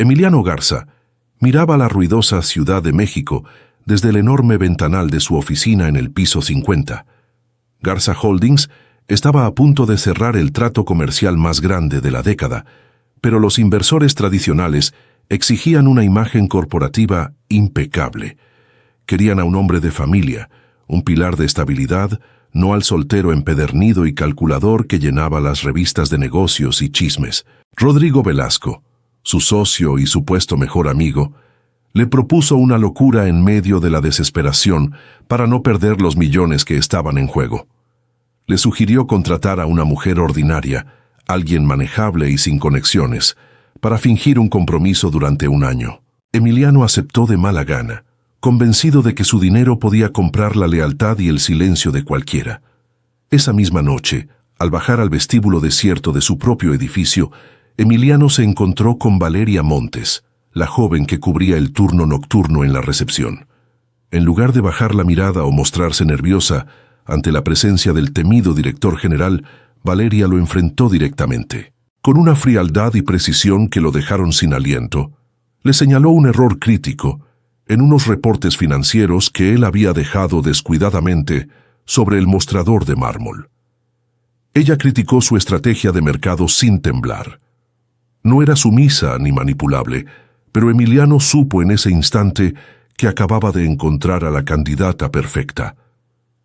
Emiliano Garza miraba la ruidosa Ciudad de México desde el enorme ventanal de su oficina en el piso 50. Garza Holdings estaba a punto de cerrar el trato comercial más grande de la década, pero los inversores tradicionales exigían una imagen corporativa impecable. Querían a un hombre de familia, un pilar de estabilidad, no al soltero empedernido y calculador que llenaba las revistas de negocios y chismes. Rodrigo Velasco, su socio y supuesto mejor amigo, le propuso una locura en medio de la desesperación para no perder los millones que estaban en juego. Le sugirió contratar a una mujer ordinaria, alguien manejable y sin conexiones, para fingir un compromiso durante un año. Emiliano aceptó de mala gana, convencido de que su dinero podía comprar la lealtad y el silencio de cualquiera. Esa misma noche, al bajar al vestíbulo desierto de su propio edificio, Emiliano se encontró con Valeria Montes, la joven que cubría el turno nocturno en la recepción. En lugar de bajar la mirada o mostrarse nerviosa ante la presencia del temido director general, Valeria lo enfrentó directamente. Con una frialdad y precisión que lo dejaron sin aliento, le señaló un error crítico en unos reportes financieros que él había dejado descuidadamente sobre el mostrador de mármol. Ella criticó su estrategia de mercado sin temblar. No era sumisa ni manipulable, pero Emiliano supo en ese instante que acababa de encontrar a la candidata perfecta.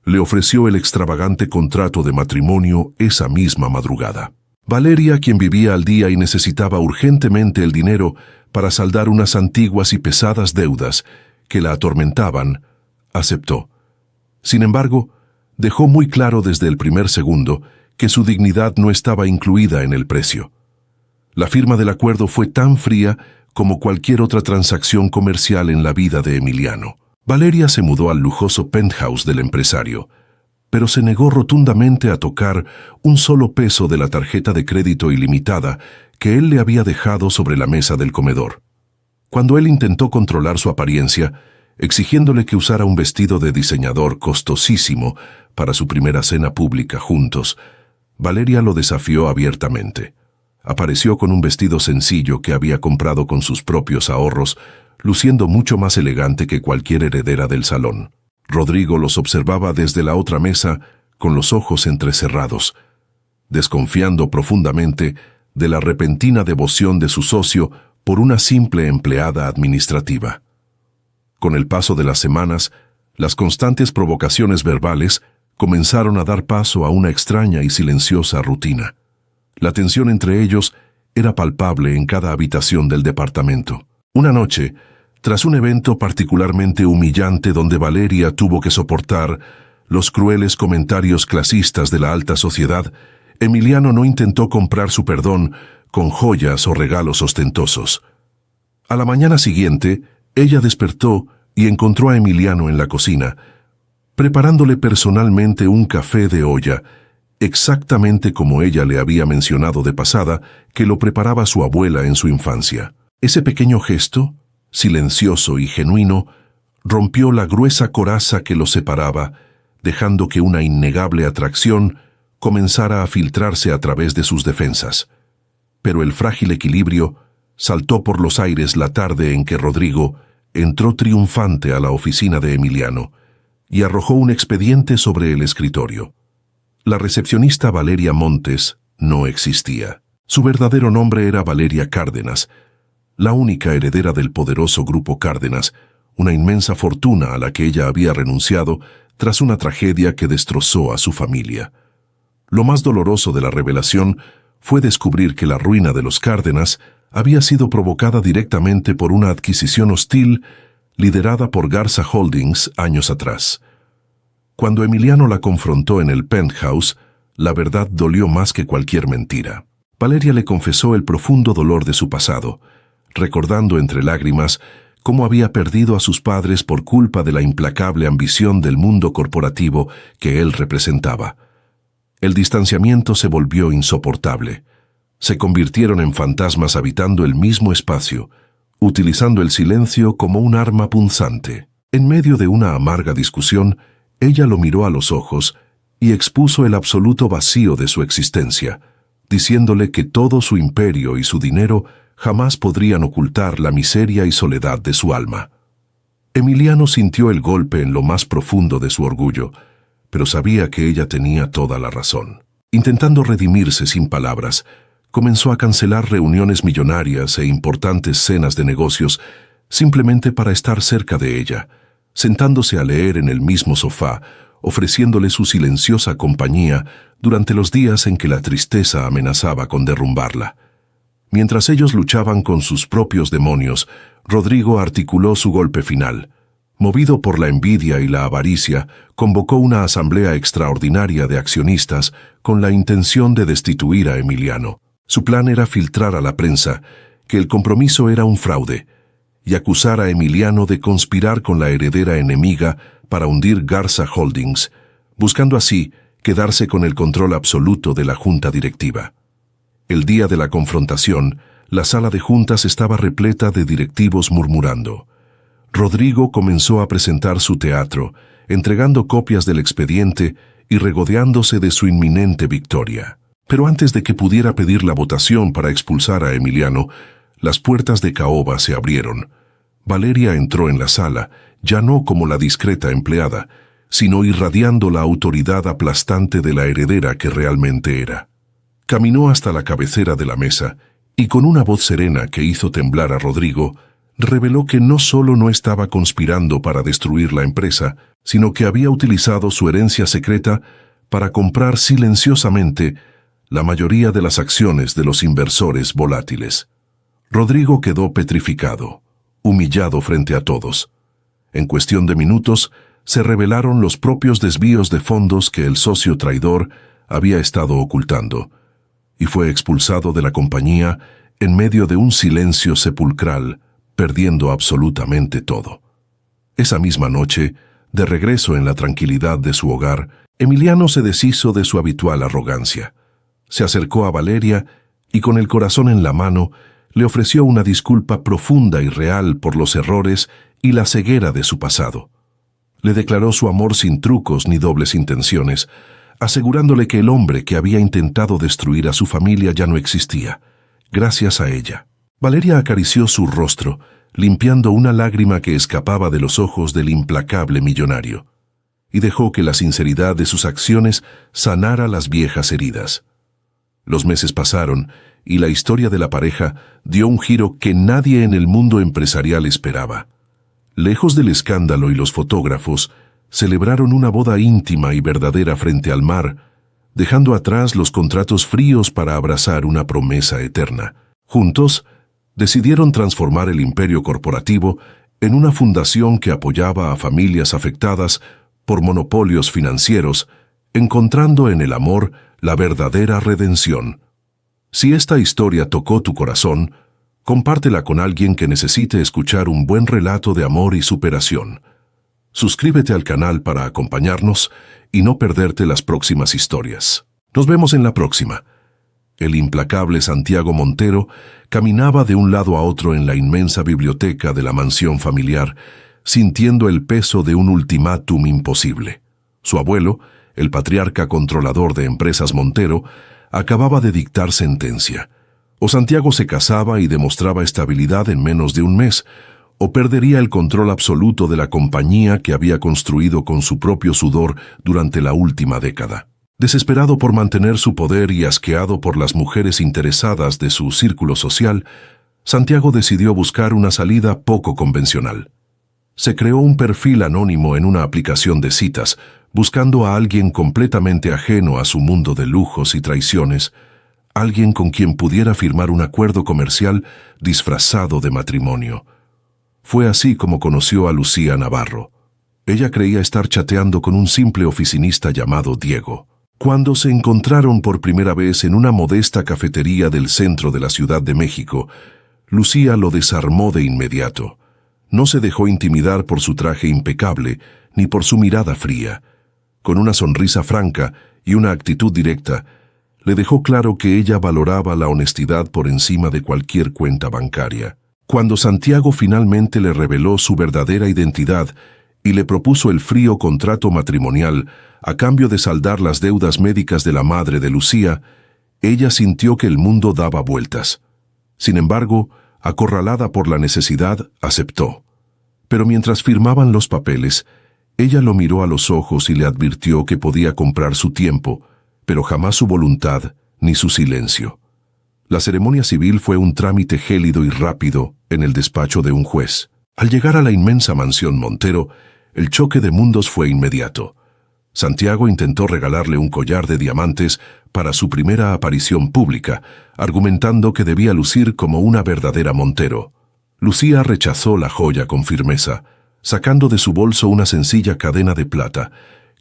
Le ofreció el extravagante contrato de matrimonio esa misma madrugada. Valeria, quien vivía al día y necesitaba urgentemente el dinero para saldar unas antiguas y pesadas deudas que la atormentaban, aceptó. Sin embargo, dejó muy claro desde el primer segundo que su dignidad no estaba incluida en el precio. La firma del acuerdo fue tan fría como cualquier otra transacción comercial en la vida de Emiliano. Valeria se mudó al lujoso penthouse del empresario, pero se negó rotundamente a tocar un solo peso de la tarjeta de crédito ilimitada que él le había dejado sobre la mesa del comedor. Cuando él intentó controlar su apariencia, exigiéndole que usara un vestido de diseñador costosísimo para su primera cena pública juntos, Valeria lo desafió abiertamente. Apareció con un vestido sencillo que había comprado con sus propios ahorros, luciendo mucho más elegante que cualquier heredera del salón. Rodrigo los observaba desde la otra mesa con los ojos entrecerrados, desconfiando profundamente de la repentina devoción de su socio por una simple empleada administrativa. Con el paso de las semanas, las constantes provocaciones verbales comenzaron a dar paso a una extraña y silenciosa rutina. La tensión entre ellos era palpable en cada habitación del departamento. Una noche, tras un evento particularmente humillante donde Valeria tuvo que soportar los crueles comentarios clasistas de la alta sociedad, Emiliano no intentó comprar su perdón con joyas o regalos ostentosos. A la mañana siguiente, ella despertó y encontró a Emiliano en la cocina, preparándole personalmente un café de olla, exactamente como ella le había mencionado de pasada que lo preparaba su abuela en su infancia. Ese pequeño gesto, silencioso y genuino, rompió la gruesa coraza que los separaba, dejando que una innegable atracción comenzara a filtrarse a través de sus defensas. Pero el frágil equilibrio saltó por los aires la tarde en que Rodrigo entró triunfante a la oficina de Emiliano y arrojó un expediente sobre el escritorio. La recepcionista Valeria Montes no existía. Su verdadero nombre era Valeria Cárdenas, la única heredera del poderoso grupo Cárdenas, una inmensa fortuna a la que ella había renunciado tras una tragedia que destrozó a su familia. Lo más doloroso de la revelación fue descubrir que la ruina de los Cárdenas había sido provocada directamente por una adquisición hostil liderada por Garza Holdings años atrás. Cuando Emiliano la confrontó en el penthouse, la verdad dolió más que cualquier mentira. Valeria le confesó el profundo dolor de su pasado, recordando entre lágrimas cómo había perdido a sus padres por culpa de la implacable ambición del mundo corporativo que él representaba. El distanciamiento se volvió insoportable. Se convirtieron en fantasmas habitando el mismo espacio, utilizando el silencio como un arma punzante. En medio de una amarga discusión, ella lo miró a los ojos y expuso el absoluto vacío de su existencia, diciéndole que todo su imperio y su dinero jamás podrían ocultar la miseria y soledad de su alma. Emiliano sintió el golpe en lo más profundo de su orgullo, pero sabía que ella tenía toda la razón. Intentando redimirse sin palabras, comenzó a cancelar reuniones millonarias e importantes cenas de negocios simplemente para estar cerca de ella, sentándose a leer en el mismo sofá, ofreciéndole su silenciosa compañía durante los días en que la tristeza amenazaba con derrumbarla. Mientras ellos luchaban con sus propios demonios, Rodrigo articuló su golpe final. Movido por la envidia y la avaricia, convocó una asamblea extraordinaria de accionistas con la intención de destituir a Emiliano. Su plan era filtrar a la prensa que el compromiso era un fraude y acusar a Emiliano de conspirar con la heredera enemiga para hundir Garza Holdings, buscando así quedarse con el control absoluto de la junta directiva. El día de la confrontación, la sala de juntas estaba repleta de directivos murmurando. Rodrigo comenzó a presentar su teatro, entregando copias del expediente y regodeándose de su inminente victoria. Pero antes de que pudiera pedir la votación para expulsar a Emiliano, las puertas de caoba se abrieron. Valeria entró en la sala, ya no como la discreta empleada, sino irradiando la autoridad aplastante de la heredera que realmente era. Caminó hasta la cabecera de la mesa y con una voz serena que hizo temblar a Rodrigo, reveló que no solo no estaba conspirando para destruir la empresa, sino que había utilizado su herencia secreta para comprar silenciosamente la mayoría de las acciones de los inversores volátiles. Rodrigo quedó petrificado, humillado frente a todos. En cuestión de minutos, se revelaron los propios desvíos de fondos que el socio traidor había estado ocultando, y fue expulsado de la compañía en medio de un silencio sepulcral, perdiendo absolutamente todo. Esa misma noche, de regreso en la tranquilidad de su hogar, Emiliano se deshizo de su habitual arrogancia. Se acercó a Valeria y con el corazón en la mano, le ofreció una disculpa profunda y real por los errores y la ceguera de su pasado. Le declaró su amor sin trucos ni dobles intenciones, asegurándole que el hombre que había intentado destruir a su familia ya no existía, gracias a ella. Valeria acarició su rostro, limpiando una lágrima que escapaba de los ojos del implacable millonario, y dejó que la sinceridad de sus acciones sanara las viejas heridas. Los meses pasaron y la historia de la pareja dio un giro que nadie en el mundo empresarial esperaba. Lejos del escándalo y los fotógrafos, celebraron una boda íntima y verdadera frente al mar, dejando atrás los contratos fríos para abrazar una promesa eterna. Juntos, decidieron transformar el imperio corporativo en una fundación que apoyaba a familias afectadas por monopolios financieros, encontrando en el amor la verdadera redención. Si esta historia tocó tu corazón, compártela con alguien que necesite escuchar un buen relato de amor y superación. Suscríbete al canal para acompañarnos y no perderte las próximas historias. Nos vemos en la próxima. El implacable Santiago Montero caminaba de un lado a otro en la inmensa biblioteca de la mansión familiar, sintiendo el peso de un ultimátum imposible. Su abuelo, el patriarca controlador de Empresas Montero, acababa de dictar sentencia. O Santiago se casaba y demostraba estabilidad en menos de un mes, o perdería el control absoluto de la compañía que había construido con su propio sudor durante la última década. Desesperado por mantener su poder y asqueado por las mujeres interesadas de su círculo social, Santiago decidió buscar una salida poco convencional. Se creó un perfil anónimo en una aplicación de citas, buscando a alguien completamente ajeno a su mundo de lujos y traiciones, alguien con quien pudiera firmar un acuerdo comercial disfrazado de matrimonio. Fue así como conoció a Lucía Navarro. Ella creía estar chateando con un simple oficinista llamado Diego. Cuando se encontraron por primera vez en una modesta cafetería del centro de la Ciudad de México, Lucía lo desarmó de inmediato. No se dejó intimidar por su traje impecable ni por su mirada fría. Con una sonrisa franca y una actitud directa, le dejó claro que ella valoraba la honestidad por encima de cualquier cuenta bancaria. Cuando Santiago finalmente le reveló su verdadera identidad y le propuso el frío contrato matrimonial a cambio de saldar las deudas médicas de la madre de Lucía, ella sintió que el mundo daba vueltas. Sin embargo, acorralada por la necesidad, aceptó. Pero mientras firmaban los papeles, ella lo miró a los ojos y le advirtió que podía comprar su tiempo, pero jamás su voluntad ni su silencio. La ceremonia civil fue un trámite gélido y rápido en el despacho de un juez. Al llegar a la inmensa mansión Montero, el choque de mundos fue inmediato. Santiago intentó regalarle un collar de diamantes para su primera aparición pública, argumentando que debía lucir como una verdadera Montero. Lucía rechazó la joya con firmeza, sacando de su bolso una sencilla cadena de plata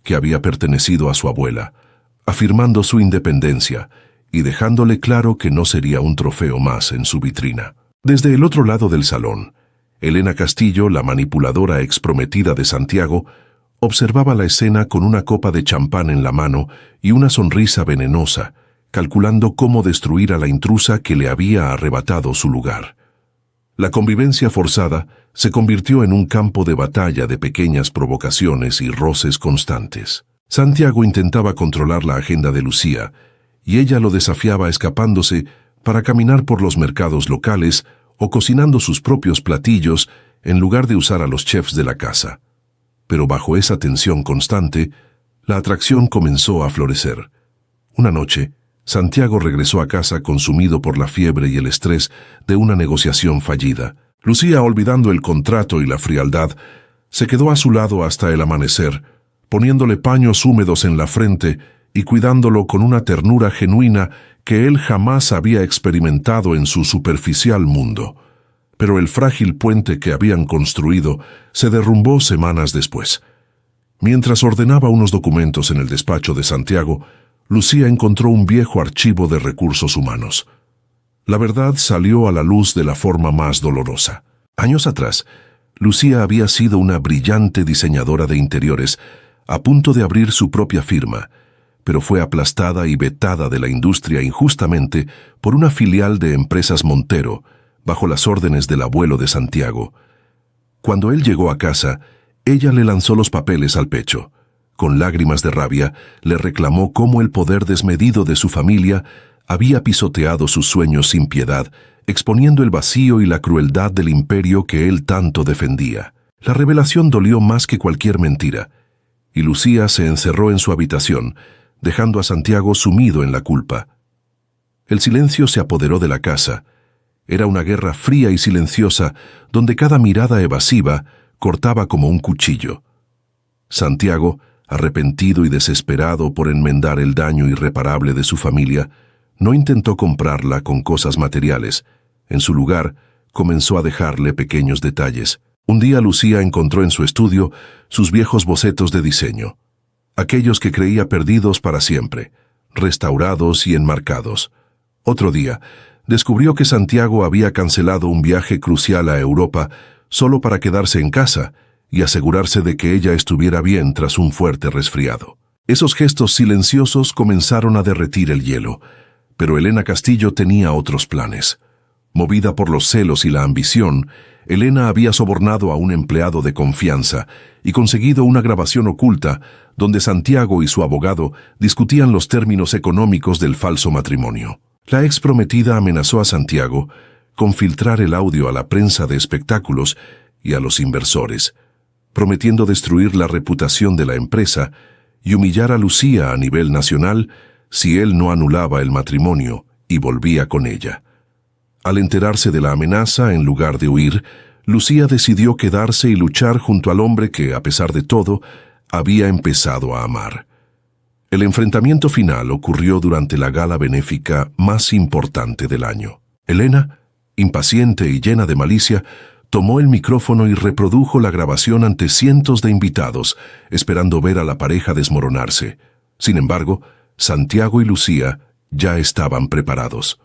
que había pertenecido a su abuela, afirmando su independencia y dejándole claro que no sería un trofeo más en su vitrina. Desde el otro lado del salón, Elena Castillo, la manipuladora exprometida de Santiago, observaba la escena con una copa de champán en la mano y una sonrisa venenosa, calculando cómo destruir a la intrusa que le había arrebatado su lugar. La convivencia forzada se convirtió en un campo de batalla de pequeñas provocaciones y roces constantes. Santiago intentaba controlar la agenda de Lucía, y ella lo desafiaba escapándose para caminar por los mercados locales o cocinando sus propios platillos en lugar de usar a los chefs de la casa. Pero bajo esa tensión constante, la atracción comenzó a florecer. Una noche, Santiago regresó a casa consumido por la fiebre y el estrés de una negociación fallida. Lucía, olvidando el contrato y la frialdad, se quedó a su lado hasta el amanecer, poniéndole paños húmedos en la frente y cuidándolo con una ternura genuina que él jamás había experimentado en su superficial mundo. Pero el frágil puente que habían construido se derrumbó semanas después. Mientras ordenaba unos documentos en el despacho de Santiago, Lucía encontró un viejo archivo de recursos humanos. La verdad salió a la luz de la forma más dolorosa. Años atrás, Lucía había sido una brillante diseñadora de interiores, a punto de abrir su propia firma, pero fue aplastada y vetada de la industria injustamente por una filial de Empresas Montero, bajo las órdenes del abuelo de Santiago. Cuando él llegó a casa, ella le lanzó los papeles al pecho. Con lágrimas de rabia, le reclamó cómo el poder desmedido de su familia había pisoteado sus sueños sin piedad, exponiendo el vacío y la crueldad del imperio que él tanto defendía. La revelación dolió más que cualquier mentira, y Lucía se encerró en su habitación, dejando a Santiago sumido en la culpa. El silencio se apoderó de la casa. Era una guerra fría y silenciosa, donde cada mirada evasiva cortaba como un cuchillo. Santiago, arrepentido y desesperado por enmendar el daño irreparable de su familia, no intentó comprarla con cosas materiales. En su lugar, comenzó a dejarle pequeños detalles. Un día Lucía encontró en su estudio sus viejos bocetos de diseño, aquellos que creía perdidos para siempre, restaurados y enmarcados. Otro día, descubrió que Santiago había cancelado un viaje crucial a Europa solo para quedarse en casa y asegurarse de que ella estuviera bien tras un fuerte resfriado. Esos gestos silenciosos comenzaron a derretir el hielo, pero Elena Castillo tenía otros planes. Movida por los celos y la ambición, Elena había sobornado a un empleado de confianza y conseguido una grabación oculta donde Santiago y su abogado discutían los términos económicos del falso matrimonio. La ex prometida amenazó a Santiago con filtrar el audio a la prensa de espectáculos y a los inversores, prometiendo destruir la reputación de la empresa y humillar a Lucía a nivel nacional si él no anulaba el matrimonio y volvía con ella. Al enterarse de la amenaza, en lugar de huir, Lucía decidió quedarse y luchar junto al hombre que, a pesar de todo, había empezado a amar. El enfrentamiento final ocurrió durante la gala benéfica más importante del año. Elena, impaciente y llena de malicia, tomó el micrófono y reprodujo la grabación ante cientos de invitados, esperando ver a la pareja desmoronarse. Sin embargo, Santiago y Lucía ya estaban preparados.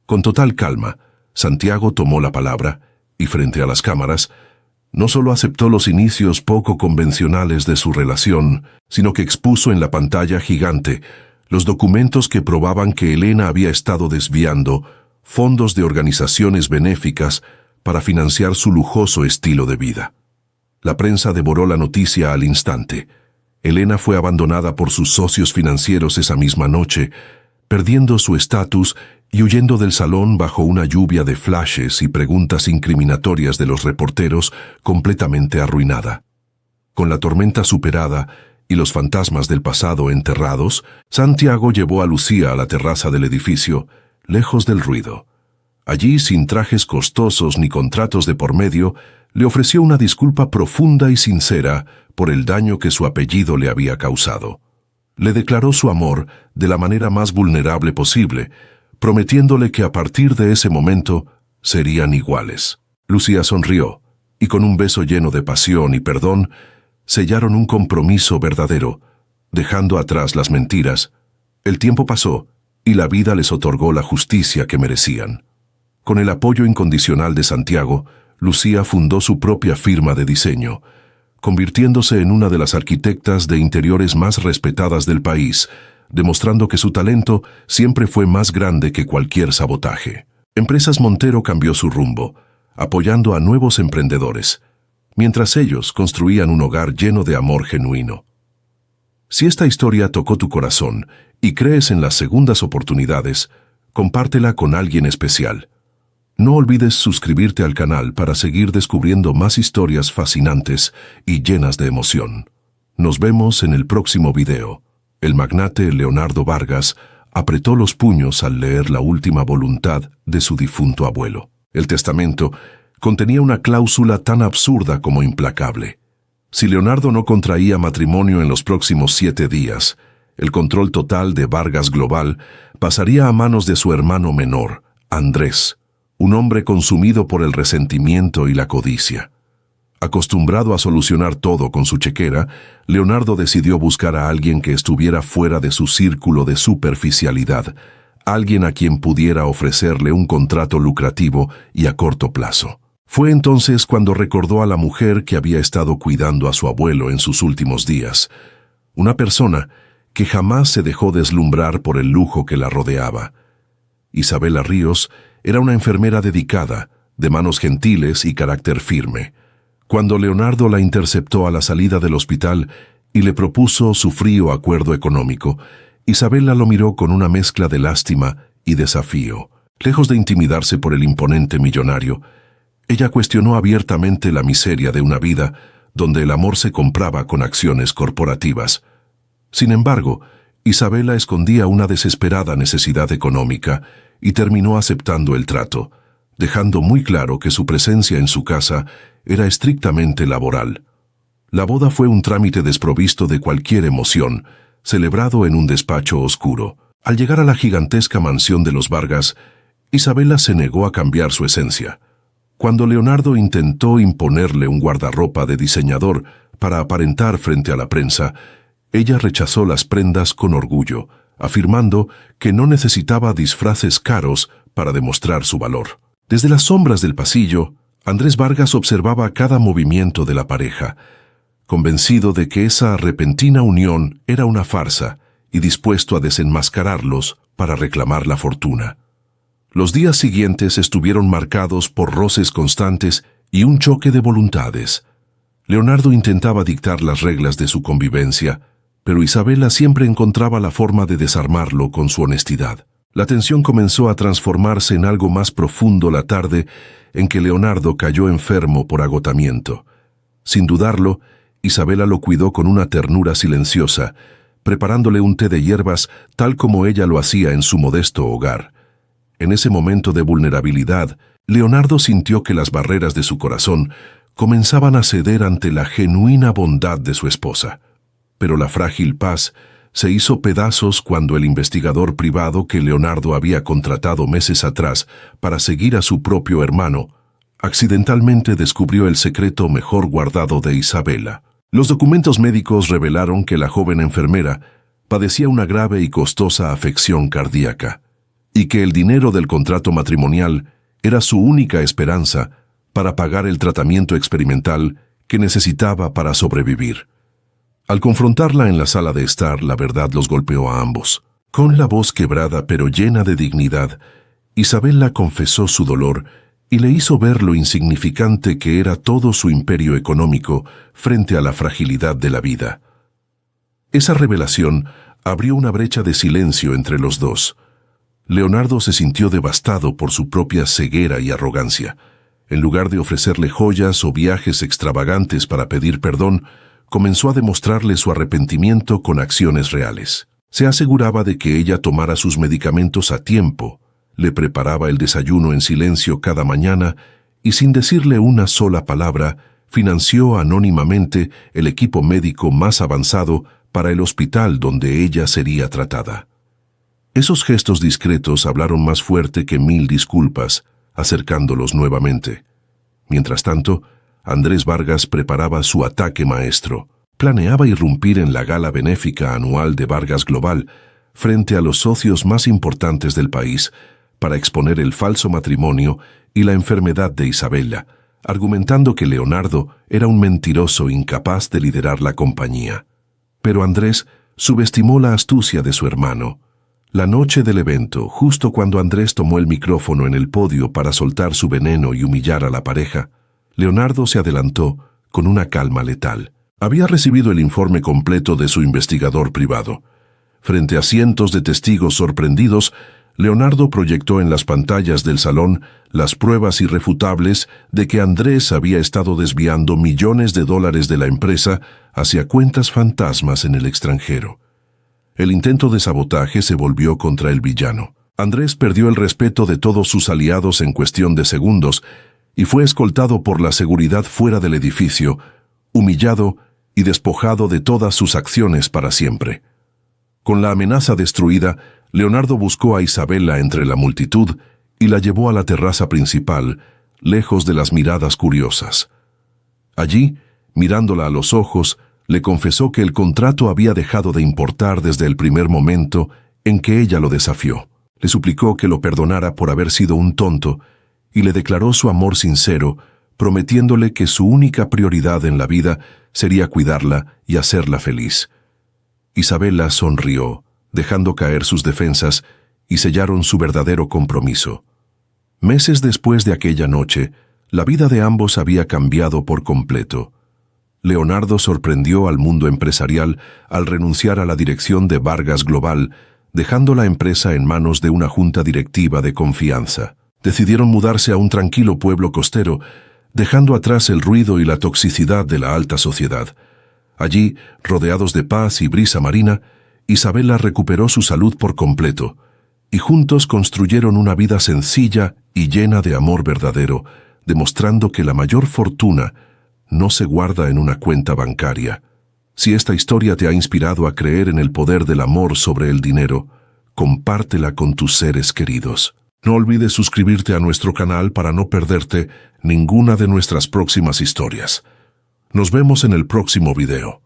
Con total calma, Santiago tomó la palabra y, frente a las cámaras, no solo aceptó los inicios poco convencionales de su relación, sino que expuso en la pantalla gigante los documentos que probaban que Elena había estado desviando fondos de organizaciones benéficas para financiar su lujoso estilo de vida. La prensa devoró la noticia al instante. Elena fue abandonada por sus socios financieros esa misma noche, perdiendo su estatus y huyendo del salón bajo una lluvia de flashes y preguntas incriminatorias de los reporteros, completamente arruinada. Con la tormenta superada y los fantasmas del pasado enterrados, Santiago llevó a Lucía a la terraza del edificio, lejos del ruido. Allí, sin trajes costosos ni contratos de por medio, le ofreció una disculpa profunda y sincera por el daño que su apellido le había causado. Le declaró su amor de la manera más vulnerable posible, prometiéndole que a partir de ese momento serían iguales. Lucía sonrió, y con un beso lleno de pasión y perdón, sellaron un compromiso verdadero, dejando atrás las mentiras. El tiempo pasó, y la vida les otorgó la justicia que merecían. Con el apoyo incondicional de Santiago, Lucía fundó su propia firma de diseño, convirtiéndose en una de las arquitectas de interiores más respetadas del país, demostrando que su talento siempre fue más grande que cualquier sabotaje. Empresas Montero cambió su rumbo, apoyando a nuevos emprendedores, mientras ellos construían un hogar lleno de amor genuino. Si esta historia tocó tu corazón y crees en las segundas oportunidades, compártela con alguien especial. No olvides suscribirte al canal para seguir descubriendo más historias fascinantes y llenas de emoción. Nos vemos en el próximo video. El magnate Leonardo Vargas apretó los puños al leer la última voluntad de su difunto abuelo. El testamento contenía una cláusula tan absurda como implacable. Si Leonardo no contraía matrimonio en los próximos 7 días, el control total de Vargas Global pasaría a manos de su hermano menor, Andrés, un hombre consumido por el resentimiento y la codicia. Acostumbrado a solucionar todo con su chequera, Leonardo decidió buscar a alguien que estuviera fuera de su círculo de superficialidad, alguien a quien pudiera ofrecerle un contrato lucrativo y a corto plazo. Fue entonces cuando recordó a la mujer que había estado cuidando a su abuelo en sus últimos días, una persona que jamás se dejó deslumbrar por el lujo que la rodeaba. Isabela Ríos era una enfermera dedicada, de manos gentiles y carácter firme. Cuando Leonardo la interceptó a la salida del hospital y le propuso su frío acuerdo económico, Isabela lo miró con una mezcla de lástima y desafío. Lejos de intimidarse por el imponente millonario, ella cuestionó abiertamente la miseria de una vida donde el amor se compraba con acciones corporativas. Sin embargo, Isabela escondía una desesperada necesidad económica y terminó aceptando el trato, dejando muy claro que su presencia en su casa era estrictamente laboral. La boda fue un trámite desprovisto de cualquier emoción, celebrado en un despacho oscuro. Al llegar a la gigantesca mansión de los Vargas, Isabela se negó a cambiar su esencia. Cuando Leonardo intentó imponerle un guardarropa de diseñador para aparentar frente a la prensa, ella rechazó las prendas con orgullo, afirmando que no necesitaba disfraces caros para demostrar su valor. Desde las sombras del pasillo, Andrés Vargas observaba cada movimiento de la pareja, convencido de que esa repentina unión era una farsa y dispuesto a desenmascararlos para reclamar la fortuna. Los días siguientes estuvieron marcados por roces constantes y un choque de voluntades. Leonardo intentaba dictar las reglas de su convivencia, pero Isabela siempre encontraba la forma de desarmarlo con su honestidad. La tensión comenzó a transformarse en algo más profundo la tarde en que Leonardo cayó enfermo por agotamiento. Sin dudarlo, Isabela lo cuidó con una ternura silenciosa, preparándole un té de hierbas tal como ella lo hacía en su modesto hogar. En ese momento de vulnerabilidad, Leonardo sintió que las barreras de su corazón comenzaban a ceder ante la genuina bondad de su esposa. Pero la frágil paz se hizo pedazos cuando el investigador privado que Leonardo había contratado meses atrás para seguir a su propio hermano, accidentalmente descubrió el secreto mejor guardado de Isabela. Los documentos médicos revelaron que la joven enfermera padecía una grave y costosa afección cardíaca, y que el dinero del contrato matrimonial era su única esperanza para pagar el tratamiento experimental que necesitaba para sobrevivir. Al confrontarla en la sala de estar, la verdad los golpeó a ambos. Con la voz quebrada pero llena de dignidad, Isabela confesó su dolor y le hizo ver lo insignificante que era todo su imperio económico frente a la fragilidad de la vida. Esa revelación abrió una brecha de silencio entre los dos. Leonardo se sintió devastado por su propia ceguera y arrogancia. En lugar de ofrecerle joyas o viajes extravagantes para pedir perdón, comenzó a demostrarle su arrepentimiento con acciones reales. Se aseguraba de que ella tomara sus medicamentos a tiempo, le preparaba el desayuno en silencio cada mañana y sin decirle una sola palabra, financió anónimamente el equipo médico más avanzado para el hospital donde ella sería tratada. Esos gestos discretos hablaron más fuerte que 1000 disculpas, acercándolos nuevamente. Mientras tanto, Andrés Vargas preparaba su ataque maestro. Planeaba irrumpir en la gala benéfica anual de Vargas Global frente a los socios más importantes del país para exponer el falso matrimonio y la enfermedad de Isabela, argumentando que Leonardo era un mentiroso incapaz de liderar la compañía. Pero Andrés subestimó la astucia de su hermano. La noche del evento, justo cuando Andrés tomó el micrófono en el podio para soltar su veneno y humillar a la pareja, Leonardo se adelantó con una calma letal. Había recibido el informe completo de su investigador privado. Frente a cientos de testigos sorprendidos, Leonardo proyectó en las pantallas del salón las pruebas irrefutables de que Andrés había estado desviando millones de dólares de la empresa hacia cuentas fantasmas en el extranjero. El intento de sabotaje se volvió contra el villano. Andrés perdió el respeto de todos sus aliados en cuestión de segundos y fue escoltado por la seguridad fuera del edificio, humillado y despojado de todas sus acciones para siempre. Con la amenaza destruida, Leonardo buscó a Isabela entre la multitud y la llevó a la terraza principal, lejos de las miradas curiosas. Allí, mirándola a los ojos, le confesó que el contrato había dejado de importar desde el primer momento en que ella lo desafió. Le suplicó que lo perdonara por haber sido un tonto y le declaró su amor sincero, prometiéndole que su única prioridad en la vida sería cuidarla y hacerla feliz. Isabela sonrió, dejando caer sus defensas, y sellaron su verdadero compromiso. Meses después de aquella noche, la vida de ambos había cambiado por completo. Leonardo sorprendió al mundo empresarial al renunciar a la dirección de Vargas Global, dejando la empresa en manos de una junta directiva de confianza. Decidieron mudarse a un tranquilo pueblo costero, dejando atrás el ruido y la toxicidad de la alta sociedad. Allí, rodeados de paz y brisa marina, Isabela recuperó su salud por completo, y juntos construyeron una vida sencilla y llena de amor verdadero, demostrando que la mayor fortuna no se guarda en una cuenta bancaria. Si esta historia te ha inspirado a creer en el poder del amor sobre el dinero, compártela con tus seres queridos. No olvides suscribirte a nuestro canal para no perderte ninguna de nuestras próximas historias. Nos vemos en el próximo video.